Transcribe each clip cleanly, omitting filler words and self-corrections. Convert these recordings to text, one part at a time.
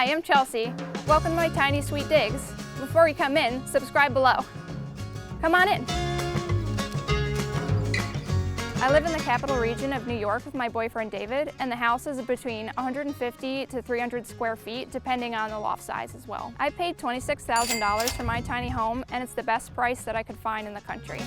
Hi, I'm Chelsea. Welcome to my tiny sweet digs. Before you come in, subscribe below. Come on in. I live in the capital region of New York with my boyfriend David, and the house is between 150 to 300 square feet, depending on the loft size as well. I paid $26,000 for my tiny home, and it's the best price that I could find in the country.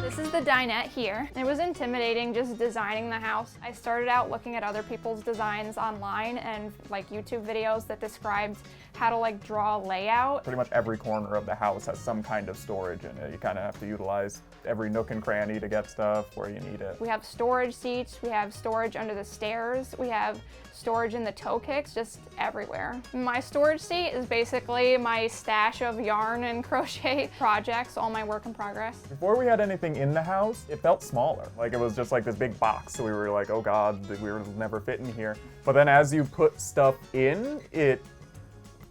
This is the dinette here. It was intimidating just designing the house. I started out looking at other people's designs online and like YouTube videos that described how to like draw a layout. Pretty much every corner of the house has some kind of storage in it. You kind of have to utilize every nook and cranny to get stuff where you need it. We have storage seats, we have storage under the stairs, we have storage in the toe kicks, just everywhere. My storage seat is basically my stash of yarn and crochet projects, all my work in progress. Before we had anything in the house, it felt smaller. Like it was just like this big box. So we were like, oh God, we were never fit in here. But then as you put stuff in, it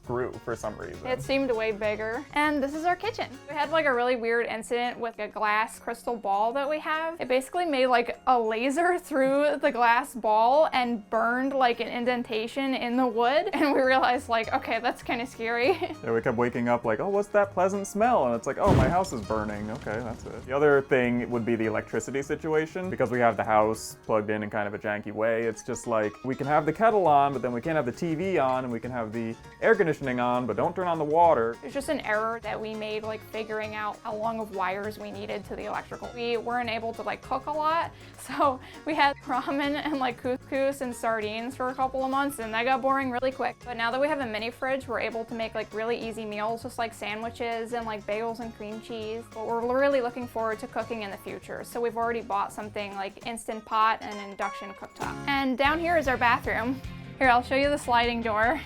grew for some reason. It seemed way bigger. And this is our kitchen. We had like a really weird incident with a glass crystal ball that we have. It basically made like a laser through the glass ball and burned like an indentation in the wood. And we realized like, okay, that's kind of scary. Yeah, we kept waking up like, oh, what's that pleasant smell? And it's like, oh, my house is burning. Okay, that's it. The other thing would be the electricity situation. Because we have the house plugged in kind of a janky way, it's just like, we can have the kettle on, but then we can't have the TV on, and we can have the air conditioning on, but don't turn on the water. It's just an error that we made, like figuring out how long of wires we needed to the electrical. We weren't able to like cook a lot, so we had ramen and like couscous and sardines for a couple of months, and that got boring really quick. But now that we have a mini fridge, we're able to make like really easy meals, just like sandwiches and like bagels and cream cheese. But we're really looking forward to cooking in the future. So we've already bought something like Instant Pot and induction cooktop. And down here is our bathroom. Here, I'll show you the sliding door.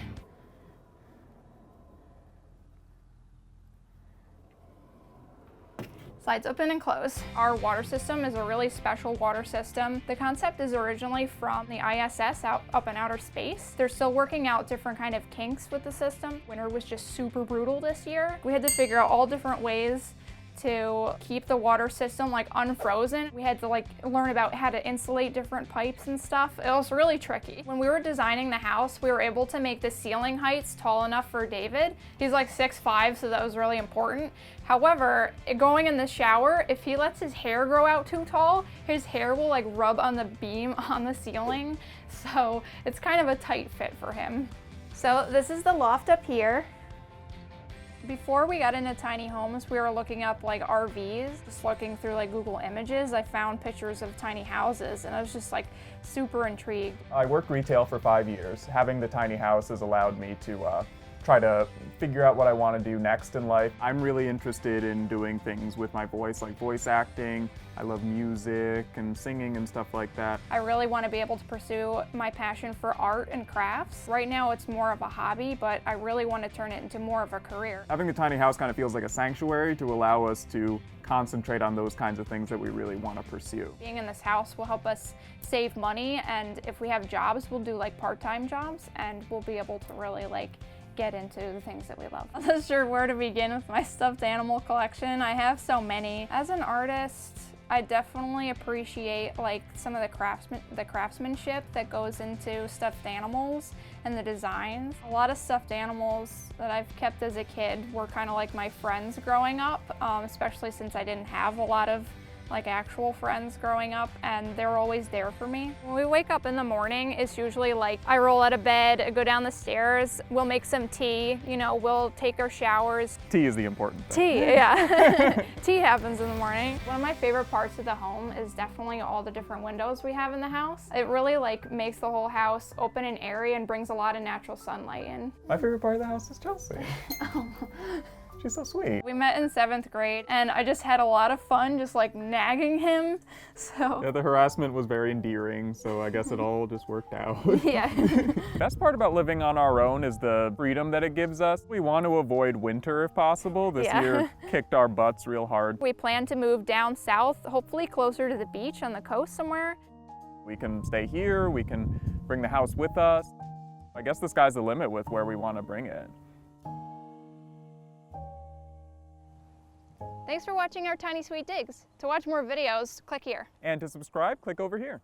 Slides open and close. Our water system is a really special water system. The concept is originally from the ISS up in outer space. They're still working out different kind of kinks with the system. Winter was just super brutal this year. We had to figure out all different ways to keep the water system like unfrozen. We had to like learn about how to insulate different pipes and stuff. It was really tricky. When we were designing the house, we were able to make the ceiling heights tall enough for David. He's like 6'5", so that was really important. However, going in the shower, if he lets his hair grow out too tall, his hair will like rub on the beam on the ceiling. So it's kind of a tight fit for him. So this is the loft up here. Before we got into tiny homes, we were looking up like RVs, just looking through like Google Images. I found pictures of tiny houses and I was just like super intrigued. I worked retail for 5 years. Having the tiny house has allowed me to try to figure out what I want to do next in life. I'm really interested in doing things with my voice, like voice acting. I love music and singing and stuff like that. I really want to be able to pursue my passion for art and crafts. Right now it's more of a hobby, but I really want to turn it into more of a career. Having a tiny house kind of feels like a sanctuary to allow us to concentrate on those kinds of things that we really want to pursue. Being in this house will help us save money, and if we have jobs, we'll do like part-time jobs, and we'll be able to really like get into the things that we love. I'm not sure where to begin with my stuffed animal collection. I have so many. As an artist, I definitely appreciate like some of the craftsmanship that goes into stuffed animals and the designs. A lot of stuffed animals that I've kept as a kid were kind of like my friends growing up, especially since I didn't have a lot of like actual friends growing up, and they're always there for me. When we wake up in the morning, it's usually like I roll out of bed, go down the stairs, we'll make some tea, you know, we'll take our showers. Tea is the important thing. Tea, yeah. Tea happens in the morning. One of my favorite parts of the home is definitely all the different windows we have in the house. It really like makes the whole house open and airy and brings a lot of natural sunlight in. My favorite part of the house is Chelsea. She's so sweet. We met in 7th grade, and I just had a lot of fun just like nagging him, so. Yeah, the harassment was very endearing, so I guess it all just worked out. Yeah. Best part about living on our own is the freedom that it gives us. We want to avoid winter if possible. This year kicked our butts real hard. We plan to move down south, hopefully closer to the beach on the coast somewhere. We can stay here, we can bring the house with us. I guess the sky's the limit with where we want to bring it. Thanks for watching our Tiny Sweet Digs. To watch more videos, click here. And to subscribe, click over here.